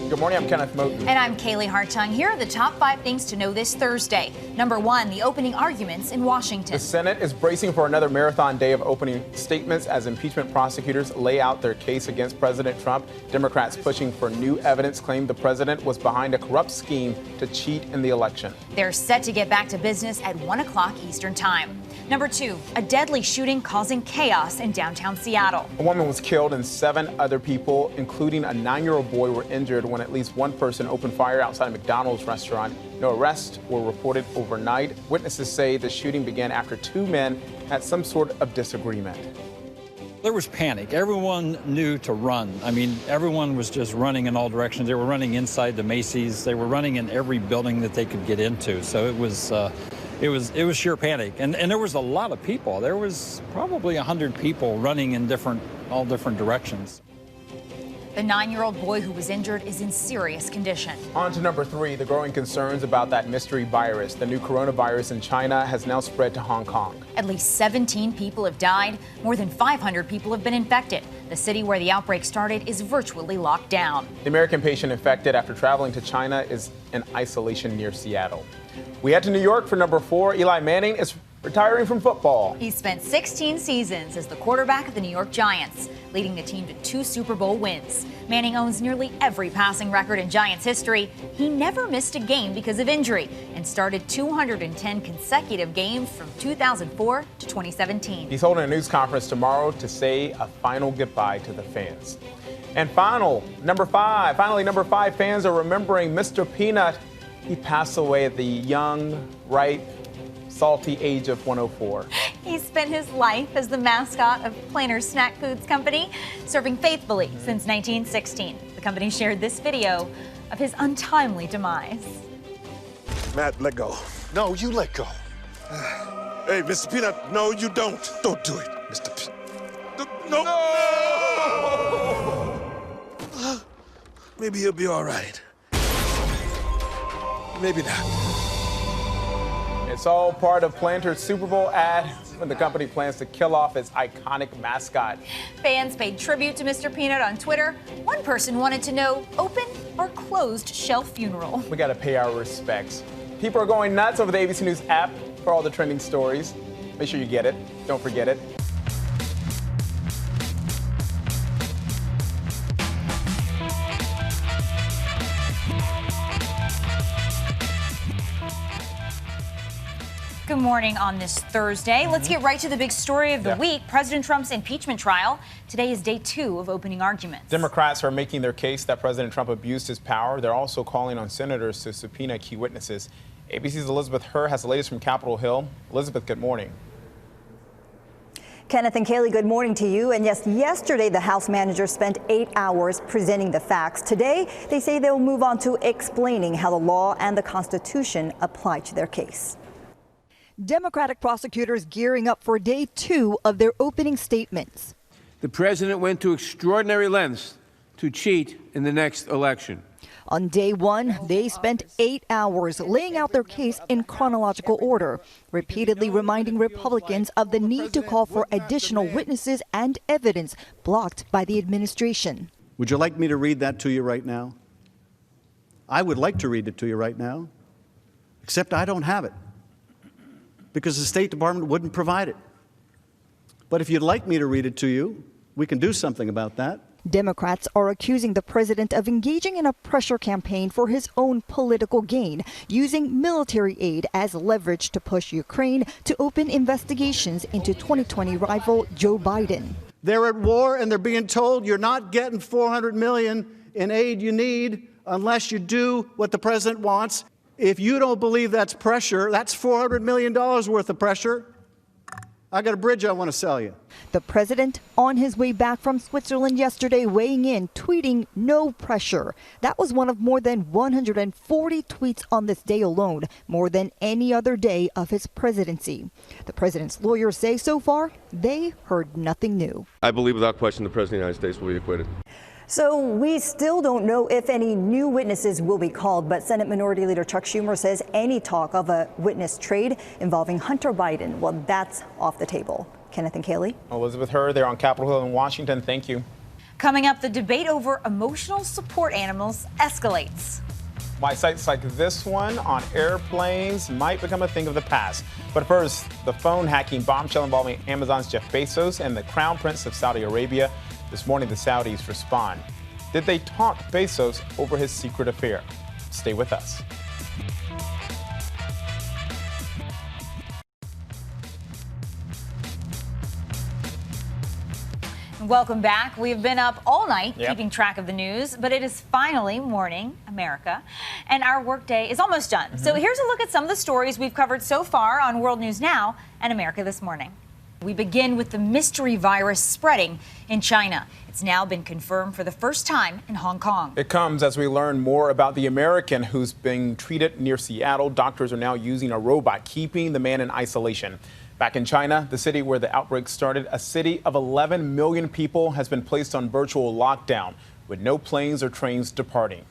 Good morning, I'm Kenneth Moton. And I'm Kaylee Hartung. Here are the top 5 things to know this Thursday. Number 1, the opening arguments in Washington. The Senate is bracing for another marathon day of opening statements as impeachment prosecutors lay out their case against President Trump. Democrats pushing for new evidence claim the president was behind a corrupt scheme to cheat in the election. They're set to get back to business at 1 o'clock Eastern Time. Number 2, a deadly shooting causing chaos in downtown Seattle. A woman was killed and 7 other people, including a 9-year-old boy, were injured when at least one person opened fire outside a McDonald's restaurant. No arrests were reported overnight. Witnesses say the shooting began after 2 men had some sort of disagreement. There was panic. Everyone knew to run. I mean, everyone was just running in all directions. They were running inside the Macy's. They were running in every building that they could get into. So it was sheer panic. And there was a lot of people. There was probably 100 people running in all different directions. The 9-year-old boy who was injured is in serious condition. On to number 3, the growing concerns about that mystery virus. The new coronavirus in China has now spread to Hong Kong. At least 17 people have died. More than 500 people have been infected. The city where the outbreak started is virtually locked down. The American patient infected after traveling to China is in isolation near Seattle. We head to New York for number 4. Eli Manning is retiring from football. He spent 16 seasons as the quarterback of the New York Giants, leading the team to 2 Super Bowl wins. Manning owns nearly every passing record in Giants history. He never missed a game because of injury and started 210 consecutive games from 2004 to 2017. He's holding a news conference tomorrow to say a final goodbye to the fans. And number 5, fans are remembering Mr. Peanut. He passed away at the young, ripe, salty age of 104. He spent his life as the mascot of Planters Snack Foods Company, serving faithfully since 1916. The company shared this video of his untimely demise. Matt, let go. No, you let go. Hey, Mr. Peanut, no, you don't. Don't do it, Mr. Peanut. No! Maybe he'll be all right. Maybe not. It's all part of Planters' Super Bowl ad when the company plans to kill off its iconic mascot. Fans paid tribute to Mr. Peanut on Twitter. One person wanted to know, open or closed shelf funeral? We got to pay our respects. People are going nuts over the ABC News app for all the trending stories. Make sure you get it. Don't forget it. Good morning on this Thursday. Let's get right to the big story of the week. President Trump's impeachment trial. Today is day 2 of opening arguments. Democrats are making their case that President Trump abused his power. They're also calling on senators to subpoena key witnesses. ABC's Elizabeth Herr has the latest from Capitol Hill. Elizabeth, good morning. Kenneth and Kaylee, good morning to you. And yes, yesterday the House managers spent 8 hours presenting the facts. Today, they say they'll move on to explaining how the law and the Constitution apply to their case. Democratic prosecutors gearing up for day 2 of their opening statements. The president went to extraordinary lengths to cheat in the next election. On day 1, they spent 8 hours laying out their case in chronological order, repeatedly reminding Republicans of the need to call for additional witnesses and evidence blocked by the administration. Would you like me to read that to you right now? I would like to read it to you right now, except I don't have it, because the State Department wouldn't provide it. But if you'd like me to read it to you, we can do something about that. Democrats are accusing the president of engaging in a pressure campaign for his own political gain, using military aid as leverage to push Ukraine to open investigations into 2020 rival Joe Biden. They're at war and they're being told you're not getting $400 million in aid you need unless you do what the president wants. If you don't believe that's pressure, that's $400 million worth of pressure. I got a bridge I want to sell you. The president on his way back from Switzerland yesterday weighing in, tweeting no pressure. That was one of more than 140 tweets on this day alone, more than any other day of his presidency. The president's lawyers say so far they heard nothing new. I believe without question the president of the United States will be acquitted. So we still don't know if any new witnesses will be called, but Senate Minority Leader Chuck Schumer says any talk of a witness trade involving Hunter Biden, well, that's off the table. Kenneth and Kaylee. Elizabeth Herr there on Capitol Hill in Washington. Thank you. Coming up, the debate over emotional support animals escalates. Why sites like this one on airplanes might become a thing of the past. But first, the phone hacking bombshell involving Amazon's Jeff Bezos and the Crown Prince of Saudi Arabia. This morning, the Saudis respond. Did they taunt Bezos over his secret affair? Stay with us. Welcome back. We've been up all night keeping track of the news, but it is finally morning, America, and our workday is almost done. So here's a look at some of the stories we've covered so far on World News Now and America This Morning. We begin with the mystery virus spreading in China. It's now been confirmed for the first time in Hong Kong. It comes as we learn more about the American who's being treated near Seattle. Doctors are now using a robot, keeping the man in isolation. Back in China, the city where the outbreak started, a city of 11 million people has been placed on virtual lockdown with no planes or trains departing.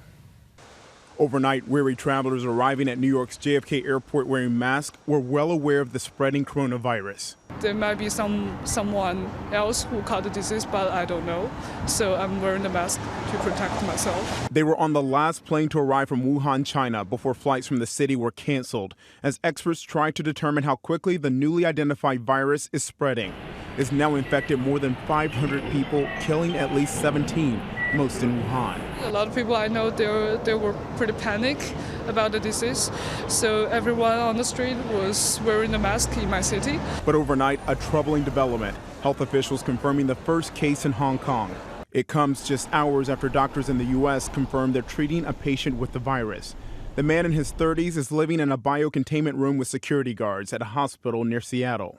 Overnight, weary travelers arriving at New York's JFK airport wearing masks were well aware of the spreading coronavirus. There might be someone else who caught the disease, but I don't know. So I'm wearing the mask to protect myself. They were on the last plane to arrive from Wuhan, China, before flights from the city were canceled, as experts try to determine how quickly the newly identified virus is spreading. It's now infected more than 500 people, killing at least 17, most in Wuhan. A lot of people I know, they were pretty panicked about the disease. So everyone on the street was wearing the mask in my city. But overnight, a troubling development. Health officials confirming the first case in Hong Kong. It comes just hours after doctors in the U.S. confirmed they're treating a patient with the virus. The man in his 30s is living in a biocontainment room with security guards at a hospital near Seattle.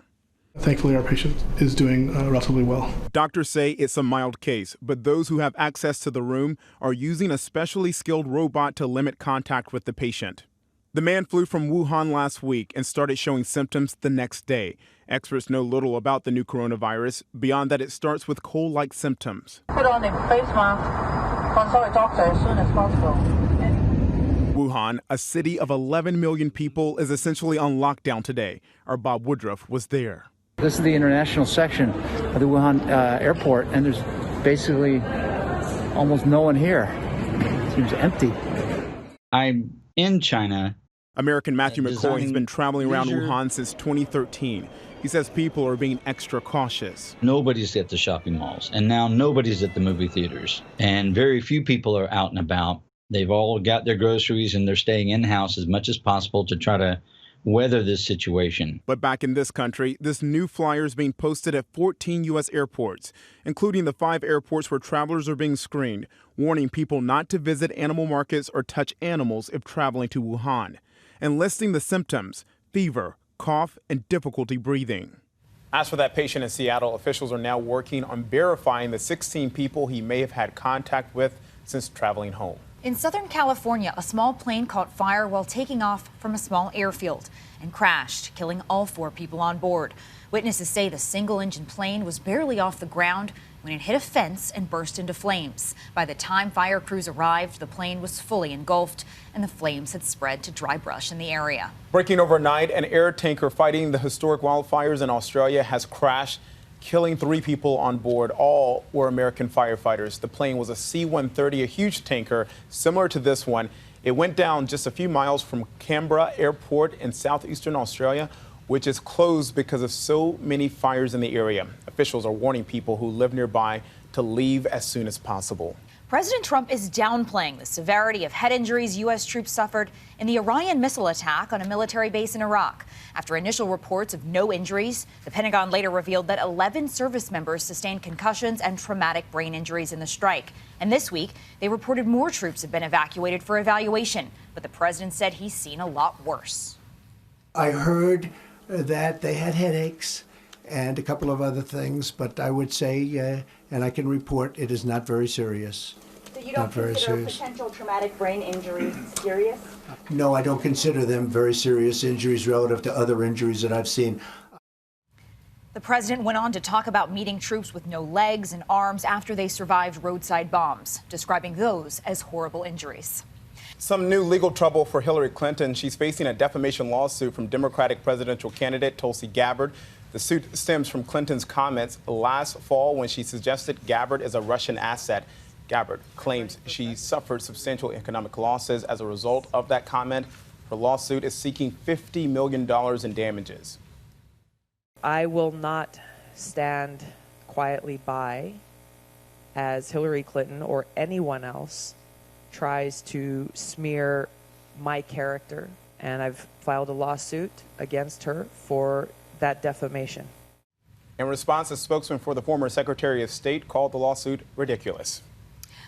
Thankfully, our patient is doing relatively well. Doctors say it's a mild case, but those who have access to the room are using a specially skilled robot to limit contact with the patient. The man flew from Wuhan last week and started showing symptoms the next day. Experts know little about the new coronavirus, beyond that it starts with cold-like symptoms. Put on a face mask, consult a doctor as soon as possible. Wuhan, a city of 11 million people, is essentially on lockdown today. Our Bob Woodruff was there. This is the international section of the Wuhan airport, and there's basically almost no one here. It seems empty. I'm in China. American Matthew McCoy has been traveling around Wuhan since 2013. He says people are being extra cautious. Nobody's at the shopping malls, and now nobody's at the movie theaters. And very few people are out and about. They've all got their groceries, and they're staying in-house as much as possible to try to weather this situation. But back in this country, this new flyer is being posted at 14 U.S. airports, including the 5 airports where travelers are being screened, warning people not to visit animal markets or touch animals if traveling to Wuhan, and listing the symptoms: fever, cough, and difficulty breathing. As for that patient in Seattle, officials are now working on verifying the 16 people he may have had contact with since traveling home. In Southern California, a small plane caught fire while taking off from a small airfield and crashed, killing all 4 people on board. Witnesses say the single-engine plane was barely off the ground when it hit a fence and burst into flames. By the time fire crews arrived, the plane was fully engulfed, and the flames had spread to dry brush in the area. Breaking overnight, an air tanker fighting the historic wildfires in Australia has crashed, killing 3 people on board. All were American firefighters. The plane was a C-130, a huge tanker similar to this one. It went down just a few miles from Canberra Airport in southeastern Australia, which is closed because of so many fires in the area. Officials are warning people who live nearby to leave as soon as possible. President Trump is downplaying the severity of head injuries U.S. troops suffered in the Iranian missile attack on a military base in Iraq. After initial reports of no injuries, the Pentagon later revealed that 11 service members sustained concussions and traumatic brain injuries in the strike. And this week, they reported more troops have been evacuated for evaluation. But the president said he's seen a lot worse. I heard that they had headaches and a couple of other things, but I would say, and I can report, it is not very serious. So you don't consider potential traumatic brain injuries serious? No, I don't consider them very serious injuries relative to other injuries that I've seen. The president went on to talk about meeting troops with no legs and arms after they survived roadside bombs, describing those as horrible injuries. Some new legal trouble for Hillary Clinton. She's facing a defamation lawsuit from Democratic presidential candidate Tulsi Gabbard. The suit stems from Clinton's comments last fall when she suggested Gabbard is a Russian asset. Gabbard claims she suffered substantial economic losses as a result of that comment. Her lawsuit is seeking $50 million in damages. I will not stand quietly by as Hillary Clinton or anyone else tries to smear my character, and I've filed a lawsuit against her for that defamation. In response, a spokesman for the former Secretary of State called the lawsuit ridiculous.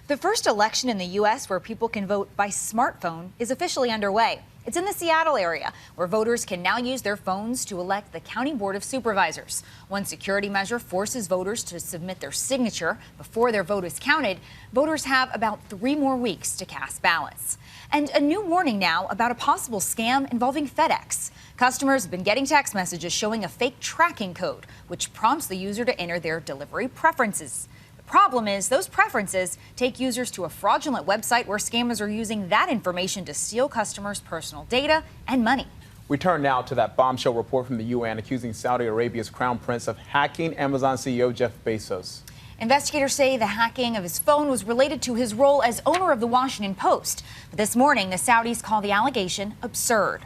The first election in the U.S. where people can vote by smartphone is officially underway. It's in the Seattle area, where voters can now use their phones to elect the County Board of Supervisors. One security measure forces voters to submit their signature before their vote is counted. Voters have about 3 more weeks to cast ballots. And a new warning now about a possible scam involving FedEx. Customers have been getting text messages showing a fake tracking code, which prompts the user to enter their delivery preferences. Problem is, those preferences take users to a fraudulent website where scammers are using that information to steal customers' personal data and money. We turn now to that bombshell report from the UN accusing Saudi Arabia's crown prince of hacking Amazon CEO Jeff Bezos. Investigators say the hacking of his phone was related to his role as owner of the Washington Post. But this morning, the Saudis call the allegation absurd.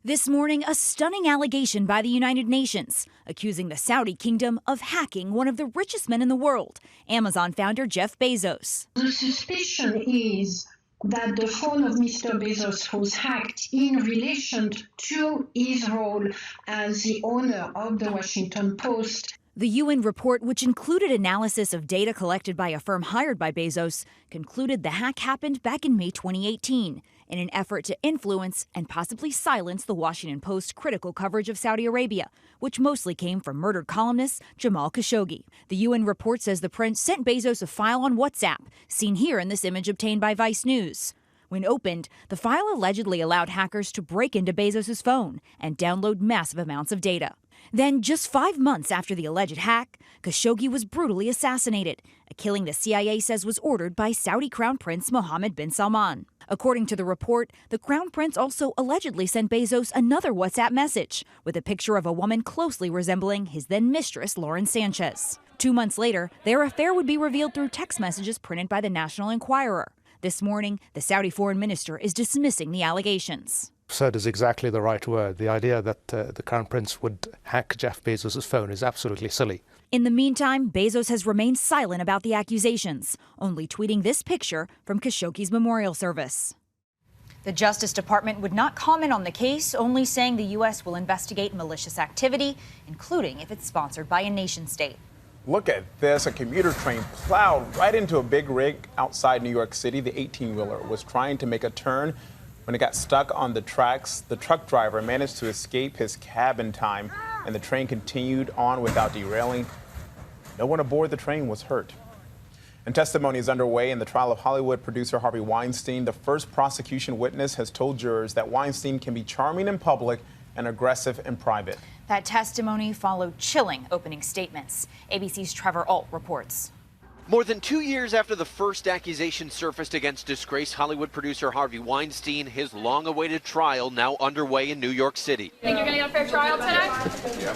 This morning, a stunning allegation by the United Nations accusing the Saudi kingdom of hacking one of the richest men in the world, Amazon founder Jeff Bezos. The suspicion is that the phone of Mr. Bezos was hacked in relation to his role as the owner of the Washington Post. The UN report, which included analysis of data collected by a firm hired by Bezos, concluded the hack happened back in May 2018 in an effort to influence and possibly silence the Washington Post's critical coverage of Saudi Arabia, which mostly came from murdered columnist Jamal Khashoggi. The UN report says the prince sent Bezos a file on WhatsApp, seen here in this image obtained by Vice News. When opened, the file allegedly allowed hackers to break into Bezos' phone and download massive amounts of data. Then, just 5 months after the alleged hack, Khashoggi was brutally assassinated, a killing the CIA says was ordered by Saudi Crown Prince Mohammed bin Salman. According to the report, the Crown Prince also allegedly sent Bezos another WhatsApp message with a picture of a woman closely resembling his then mistress, Lauren Sanchez. 2 months later, their affair would be revealed through text messages printed by the National Enquirer. This morning, the Saudi foreign minister is dismissing the allegations. Absurd is exactly the right word. The idea that the Crown Prince would hack Jeff Bezos' phone is absolutely silly. In the meantime, Bezos has remained silent about the accusations, only tweeting this picture from Khashoggi's memorial service. The Justice Department would not comment on the case, only saying the U.S. will investigate malicious activity, including if it's sponsored by a nation-state. Look at this. A commuter train plowed right into a big rig outside New York City. The 18-wheeler was trying to make a turn. When it got stuck on the tracks, the truck driver managed to escape his cab in time, and the train continued on without derailing. No one aboard the train was hurt. And testimony is underway in the trial of Hollywood producer Harvey Weinstein. The first prosecution witness has told jurors that Weinstein can be charming in public and aggressive in private. That testimony followed chilling opening statements. ABC's Trevor Ault reports. More than 2 years after the first accusation surfaced against disgraced Hollywood producer Harvey Weinstein, his long-awaited trial now underway in New York City. Think you're going to get a fair trial today? Yeah.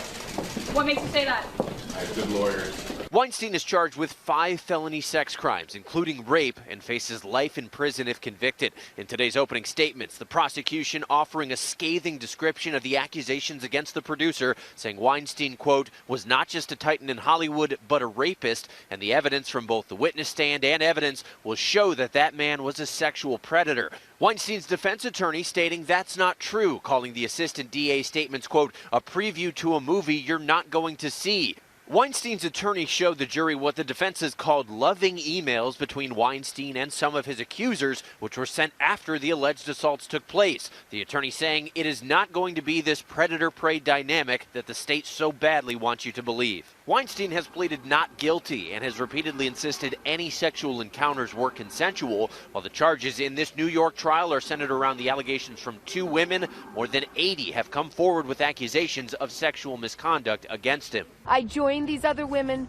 What makes you say that? I have good lawyers. Weinstein is charged with 5 felony sex crimes, including rape, and faces life in prison if convicted. In today's opening statements, the prosecution offering a scathing description of the accusations against the producer, saying Weinstein, quote, was not just a titan in Hollywood, but a rapist, and the evidence from both the witness stand and evidence will show that that man was a sexual predator. Weinstein's defense attorney stating that's not true, calling the assistant DA statements, quote, a preview to a movie you're not going to see. Weinstein's attorney showed the jury what the defense has called loving emails between Weinstein and some of his accusers, which were sent after the alleged assaults took place. The attorney saying it is not going to be this predator-prey dynamic that the state so badly wants you to believe. Weinstein has pleaded not guilty and has repeatedly insisted any sexual encounters were consensual, while the charges in this New York trial are centered around the allegations from 2 women. More than 80 have come forward with accusations of sexual misconduct against him. I joined these other women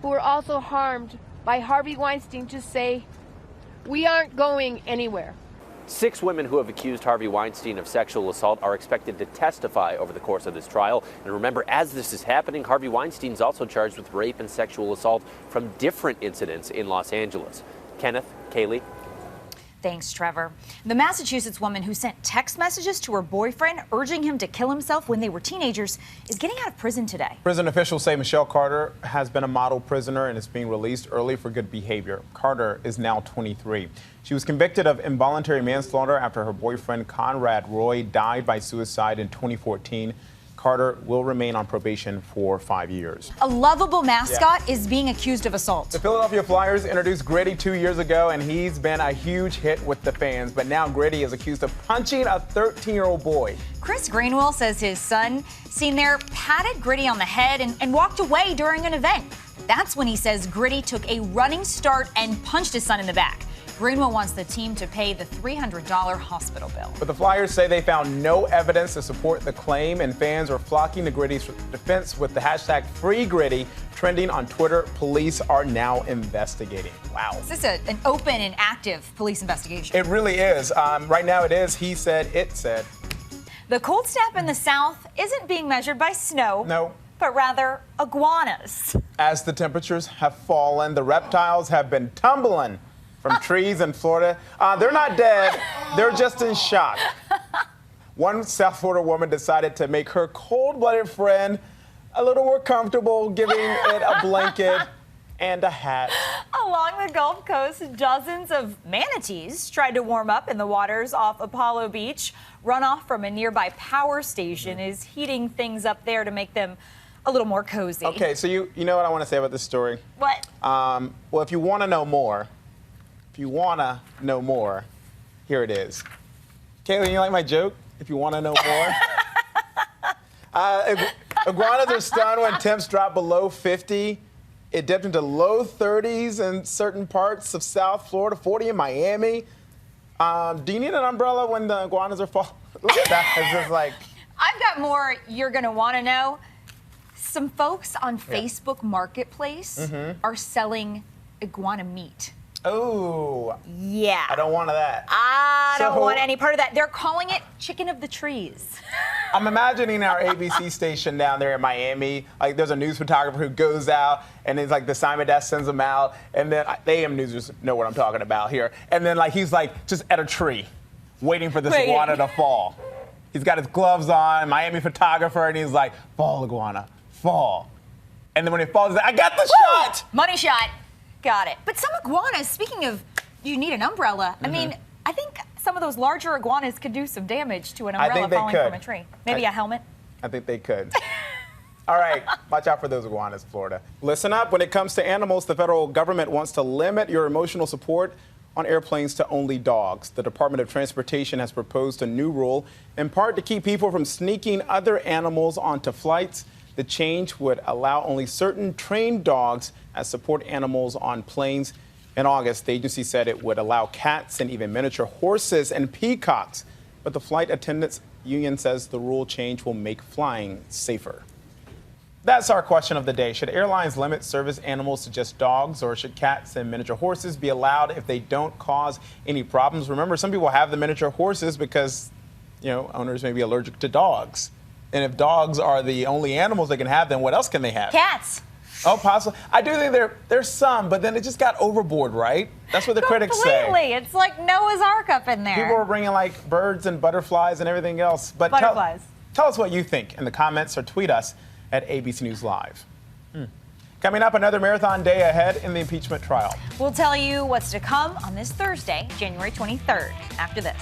who were also harmed by Harvey Weinstein to say, we aren't going anywhere. 6 women who have accused Harvey Weinstein of sexual assault are expected to testify over the course of this trial. And remember, as this is happening, Harvey Weinstein's also charged with rape and sexual assault from different incidents in Los Angeles. Kenneth, Kaylee. Thanks, Trevor. The Massachusetts woman who sent text messages to her boyfriend urging him to kill himself when they were teenagers is getting out of prison today. Prison officials say Michelle Carter has been a model prisoner and is being released early for good behavior. Carter is now 23. She was convicted of involuntary manslaughter after her boyfriend Conrad Roy died by suicide in 2014. Carter will remain on probation for 5 years. A lovable mascot is being accused of assault. The Philadelphia Flyers introduced Gritti 2 years ago, and he's been a huge hit with the fans. But now Gritti is accused of punching a 13-year-old boy. Chris Greenwell says his son, seen there, patted Gritti on the head and walked away during an event. That's when he says Gritti took a running start and punched his son in the back. Greenwell wants the team to pay the $300 hospital bill. But the Flyers say they found no evidence to support the claim, and fans are flocking to Gritti's defense with the hashtag #FreeGritti trending on Twitter. Police are now investigating. Wow. This is an open and active police investigation. It really is. Right now it is. He said, it said. The cold snap in the South isn't being measured by snow. No. But rather iguanas. As the temperatures have fallen, the reptiles have been tumbling from trees in Florida. They're not dead. They're just in shock. One South Florida woman decided to make her cold-blooded friend a little more comfortable, giving it a blanket and a hat. Along the Gulf Coast, dozens of manatees tried to warm up in the waters off Apollo Beach. Runoff from a nearby power station is heating things up there to make them a little more cozy. Okay, so you know what I want to say about this story? What? Well, if you want to know more, here it is. Kaylee, you like my joke? If you want to know more? Iguanas are stunned when temps drop below 50. It dipped into low 30s in certain parts of South Florida, 40 in Miami. Do you need an umbrella when the iguanas are falling? Look at that. It's just like... I've got more you're going to want to know. Some folks on Facebook Marketplace are selling iguana meat. Oh. Yeah. I don't want that. I don't want any part of that. They're calling it chicken of the trees. I'm imagining our ABC station down there in Miami. Like, there's a news photographer who goes out, and it's like the Simon Desk sends them out, and then the AM News know what I'm talking about here. And then, like, he's like just at a tree, waiting for this iguana to fall. He's got his gloves on, Miami photographer, and he's like, fall, iguana, fall. And then when it falls, he's like, I got the shot! Money shot. Got it. But some iguanas, speaking of you need an umbrella, I mean, I think some of those larger iguanas could do some damage to an umbrella falling from a tree. Maybe a helmet? I think they could. All right, watch out for those iguanas, Florida. Listen up, when it comes to animals, the federal government wants to limit your emotional support on airplanes to only dogs. The Department of Transportation has proposed a new rule, in part to keep people from sneaking other animals onto flights. The change would allow only certain trained dogs as support animals on planes. In August, the agency said it would allow cats and even miniature horses and peacocks. But the Flight Attendants Union says the rule change will make flying safer. That's our question of the day. Should airlines limit service animals to just dogs, or should cats and miniature horses be allowed if they don't cause any problems? Remember, some people have the miniature horses because, owners may be allergic to dogs. And if dogs are the only animals they can have, then what else can they have? Cats. Oh, possibly. I do think there's some, but then it just got overboard, right? That's what the critics say. Completely. It's like Noah's Ark up in there. People are bringing like birds and butterflies and everything else. But butterflies. Tell us what you think in the comments or tweet us at ABC News Live. Coming up, another marathon day ahead in the impeachment trial. We'll tell you what's to come on this Thursday, January 23rd, after this.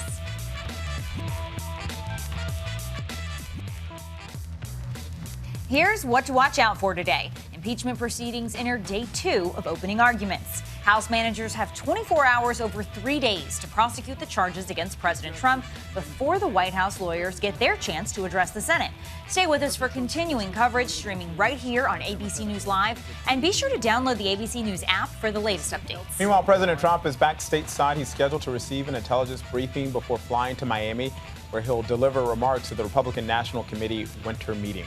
Here's what to watch out for today. Impeachment proceedings enter day 2 of opening arguments. House managers have 24 hours over 3 days to prosecute the charges against President Trump before the White House lawyers get their chance to address the Senate. Stay with us for continuing coverage streaming right here on ABC News Live. And be sure to download the ABC News app for the latest updates. Meanwhile, President Trump is back stateside. He's scheduled to receive an intelligence briefing before flying to Miami, where he'll deliver remarks at the Republican National Committee winter meeting.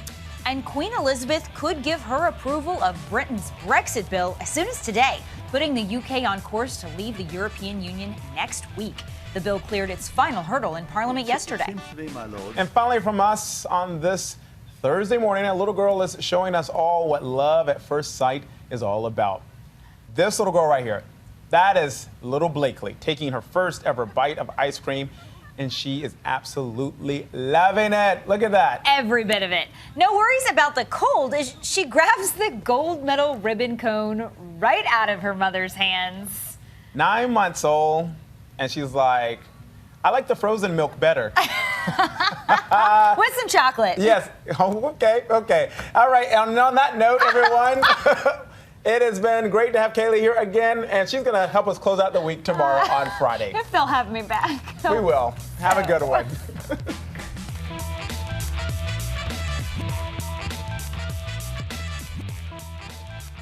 And Queen Elizabeth could give her approval of Britain's Brexit bill as soon as today, putting the UK on course to leave the European Union next week. The bill cleared its final hurdle in Parliament yesterday. And finally from us on this Thursday morning, a little girl is showing us all what love at first sight is all about. This little girl right here, that is little Blakely taking her first ever bite of ice cream, and she is absolutely loving it. Look at that. Every bit of it. No worries about the cold as she grabs the gold medal ribbon cone right out of her mother's hands. 9 months old, and she's like, I like the frozen milk better. With some chocolate. Yes. Oh, okay. All right. And on that note, everyone, it has been great to have Kaylee here again, and she's going to help us close out the week tomorrow on Friday. If they'll have me back. We will. Have a good one.